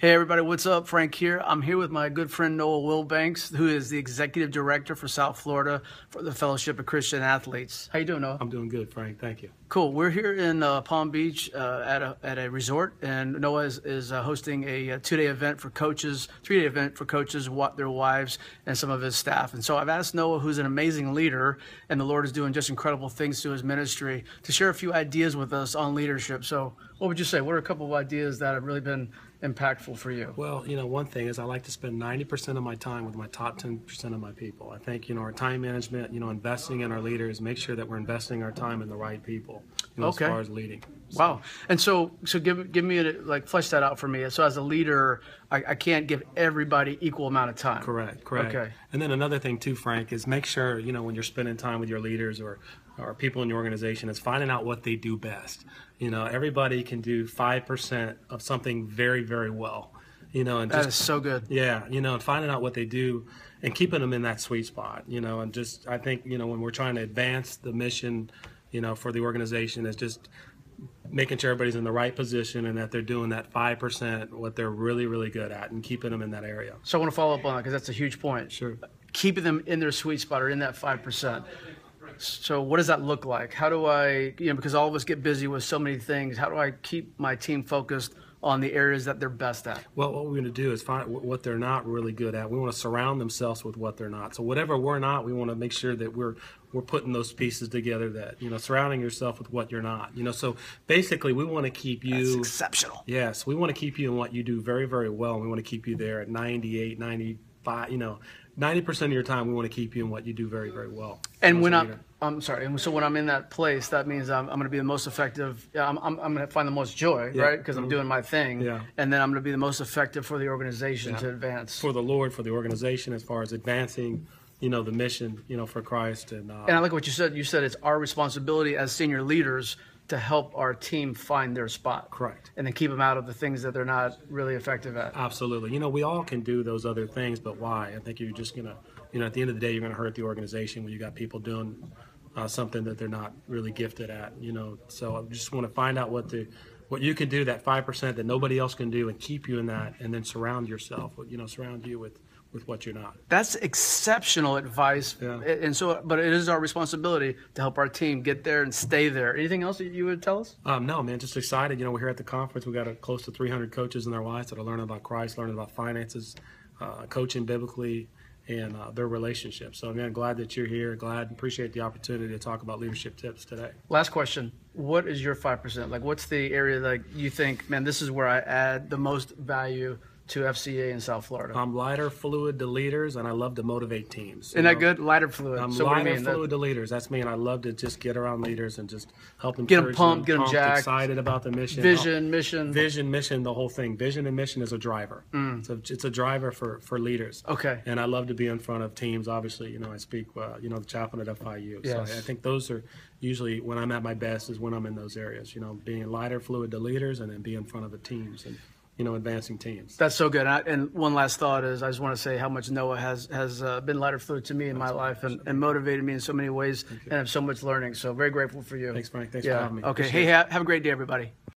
Hey everybody, what's up? Frank here. I'm here with my good friend Noah Wilbanks, who is the Executive Director for South Florida for the Fellowship of Christian Athletes. How you doing, Noah? I'm doing good, Frank. Thank you. Cool. We're here in Palm Beach at a resort, and Noah is hosting a 2-day event for coaches, 3-day event for coaches, their wives, and some of his staff. And so I've asked Noah, who's an amazing leader, and the Lord is doing just incredible things through his ministry, to share a few ideas with us on leadership. So what would you say? What are a couple of ideas that have really been impactful for you? Well, one thing is I like to spend 90% of my time with my top 10% of my people. I think, our time management, investing in our leaders, make sure that we're investing our time in the right people, okay, as far as leading. Wow. And so give me flesh that out for me. So as a leader, I can't give everybody equal amount of time. Correct. Okay. And then another thing too, Frank, is make sure, when you're spending time with your leaders or people in your organization, is finding out what they do best. Everybody can do 5% of something very, very well. And that is so good. Yeah, and finding out what they do and keeping them in that sweet spot, and just, I think, when we're trying to advance the mission, for the organization, is just making sure everybody's in the right position and that they're doing that 5%, what they're really, really good at, and keeping them in that area. So I want to follow up on that because that's a huge point. Sure. Keeping them in their sweet spot or in that 5%. So what does that look like? How do I, because all of us get busy with so many things, how do I keep my team focused on the areas that they're best at? Well, what we're going to do is find what they're not really good at. We want to surround themselves with what they're not. So whatever we're not, we want to make sure that we're putting those pieces together, that, surrounding yourself with what you're not. So basically we want to keep you. That's exceptional. Yes, we want to keep you in what you do very, very well. And we want to keep you there at 98, 95, 90% of your time, we want to keep you in what you do very, very well. And when I'm sorry, and so when I'm in that place, that means I'm going to be the most effective. I'm going to find the most joy, right? Because I'm doing my thing. Yeah. And then I'm going to be the most effective for the organization to advance. For the Lord, for the organization, as far as advancing, the mission, for Christ. And I like what you said. You said it's our responsibility as senior leaders to help our team find their spot. Correct. And then keep them out of the things that they're not really effective at. Absolutely. We all can do those other things, but why? I think you're just going to, at the end of the day, you're going to hurt the organization when you got people doing something that they're not really gifted at, So I just want to find out what you can do, that 5% that nobody else can do, and keep you in that, and then surround yourself, surround you with what you're not. That's exceptional advice. Yeah. And so, but it is our responsibility to help our team get there and stay there. Anything else that you would tell us? No, man, just excited. We're here at the conference. We got close to 300 coaches and their wives that are learning about Christ, learning about finances, coaching biblically, and their relationships. So, man, glad that you're here. Appreciate the opportunity to talk about leadership tips today. Last question. What is your 5%? Like, what's the area that you think, man, this is where I add the most value to FCA in South Florida? I'm lighter fluid to leaders, and I love to motivate teams. Isn't that good? Lighter fluid. I'm so lighter fluid to leaders. That's me, and I love to just get around leaders and just help them. Get them pumped, get them jacked. Excited about the mission. Vision, mission, the whole thing. Vision and mission is a driver. It's a driver for leaders. Okay. And I love to be in front of teams. Obviously, I speak, the chaplain at FIU. Yes. So I think those are usually when I'm at my best, is when I'm in those areas. Being lighter fluid to leaders, and then be in front of the teams and advancing teams. That's so good. And one last thought is, I just want to say how much Noah has been lighter fluid to me in my life, and motivated me in so many ways, and I'm so much learning. So very grateful for you. Thanks, Frank. Thanks for having me. Okay. Hey, have a great day, everybody.